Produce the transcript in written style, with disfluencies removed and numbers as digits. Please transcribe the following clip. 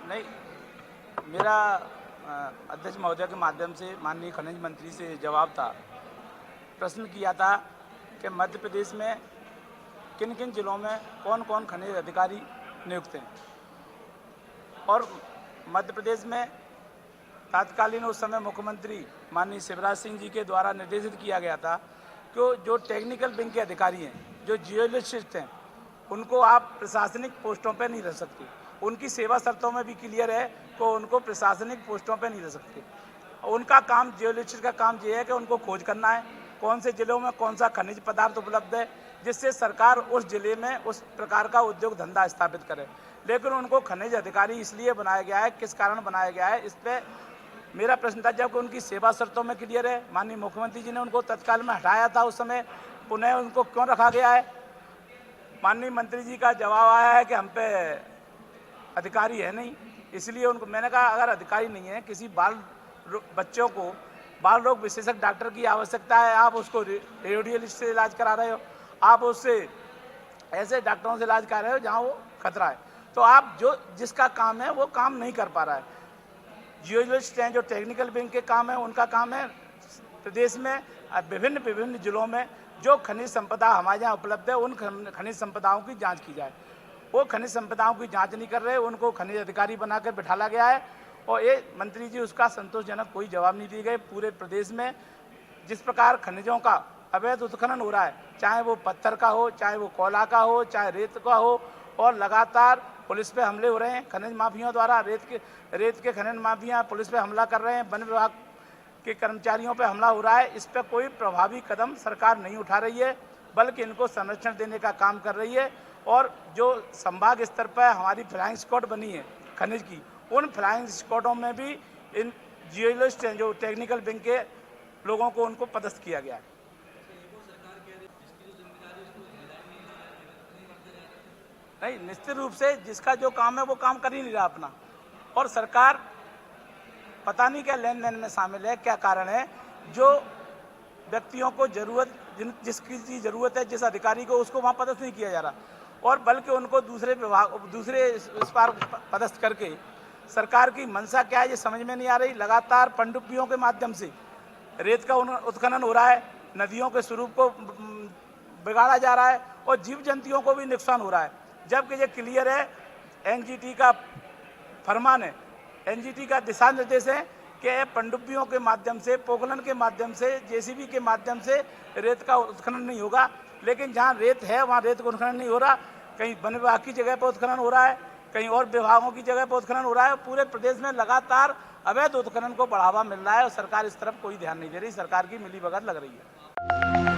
नहीं, मेरा अध्यक्ष महोदय के माध्यम से माननीय खनिज मंत्री से जवाब था। प्रश्न किया था कि मध्य प्रदेश में किन किन जिलों में कौन कौन खनिज अधिकारी नियुक्त हैं और मध्य प्रदेश में तत्कालीन उस समय मुख्यमंत्री माननीय शिवराज सिंह जी के द्वारा निर्देशित किया गया था कि जो टेक्निकल विंग के अधिकारी हैं, जो जियोलॉजिस्ट हैं, उनको आप प्रशासनिक पोस्टों पर नहीं रख सकते। उनकी सेवा शर्तों में भी क्लियर है कि उनको प्रशासनिक पोस्टों पर नहीं रख सकते। उनका काम, जियोलॉजिस्ट का काम ये है कि उनको खोज करना है कौन से जिलों में कौन सा खनिज पदार्थ उपलब्ध है, जिससे सरकार उस जिले में उस प्रकार का उद्योग धंधा स्थापित करे। लेकिन उनको खनिज अधिकारी इसलिए बनाया गया है, किस कारण बनाया गया है, इस पर मेरा प्रश्न था। जबकि उनकी सेवा शर्तों में क्लियर है, माननीय मुख्यमंत्री जी ने उनको तत्काल में हटाया था, उस समय पुनः उनको क्यों रखा गया है? माननीय मंत्री जी का जवाब आया है कि हम पे अधिकारी है नहीं, इसलिए उनको। मैंने कहा अगर अधिकारी नहीं है, किसी बच्चों को बाल रोग विशेषज्ञ डॉक्टर की आवश्यकता है, आप उसको रेडियोलॉजिस्ट से इलाज करा रहे हो, आप उससे ऐसे डॉक्टरों से इलाज करा रहे हो जहाँ वो खतरा है, तो आप जिसका काम है वो काम नहीं कर पा रहा है। जियोलॉजिस्ट हैं, जो टेक्निकल विंग के काम है, उनका काम है प्रदेश में विभिन्न जिलों में जो खनिज संपदा हमारे यहाँ उपलब्ध है, उन खनिज संपदाओं की जांच की जाए। वो खनिज संपदाओं की जांच नहीं कर रहे, उनको खनिज अधिकारी बनाकर बिठाला गया है और ये मंत्री जी उसका संतोषजनक कोई जवाब नहीं दिए गए। पूरे प्रदेश में जिस प्रकार खनिजों का अवैध उत्खनन हो रहा है, चाहे वो पत्थर का हो, चाहे वो कोयला का हो, चाहे रेत का हो, और लगातार पुलिस पे हमले हो रहे हैं खनिज माफियाओं द्वारा। रेत के खनन माफिया पुलिस पे हमला कर रहे हैं, वन विभाग के कर्मचारियों पे हमला हो रहा है। इस पर कोई प्रभावी कदम सरकार नहीं उठा रही है, बल्कि इनको संरक्षण देने का काम कर रही है। और जो संभाग स्तर पर हमारी फ्लाइंग स्क्वाड बनी है खनिज की, उन फ्लाइंग स्क्वाडों में भी इन जियोलॉजिस्ट हैं, जो टेक्निकल विंग के लोगों को उनको पदस्थ किया गया है। नहीं, निश्चित रूप से जिसका जो काम है वो काम कर ही नहीं रहा अपना, और सरकार पता नहीं क्या लेन देन में शामिल है, क्या कारण है। जो व्यक्तियों को जिसकी ज़रूरत है, जिस अधिकारी को, उसको वहाँ पदस्थ नहीं किया जा रहा, और बल्कि उनको दूसरे इस पार पदस्थ करके सरकार की मंशा क्या है ये समझ में नहीं आ रही। लगातार पनडुब्बियों के माध्यम से रेत का उत्खनन हो रहा है, नदियों के स्वरूप को बिगाड़ा जा रहा है और जीव जंतुओं को भी नुकसान हो रहा है। जबकि ये क्लियर है, एनजीटी का फरमान है, एनजीटी का दिशा निर्देश है कि पनडुब्बियों के माध्यम से, पोखलन के माध्यम से, जेसीबी के माध्यम से रेत का उत्खनन नहीं होगा। लेकिन जहाँ रेत है वहाँ रेत का उत्खनन नहीं हो रहा। कहीं वन विभाग की जगह पर उत्खनन हो रहा है, कहीं और विभागों की जगह पर उत्खनन हो रहा है। पूरे प्रदेश में लगातार अवैध उत्खनन को बढ़ावा मिल रहा है और सरकार इस तरफ कोई ध्यान नहीं दे रही। सरकार की मिलीभगत लग रही है।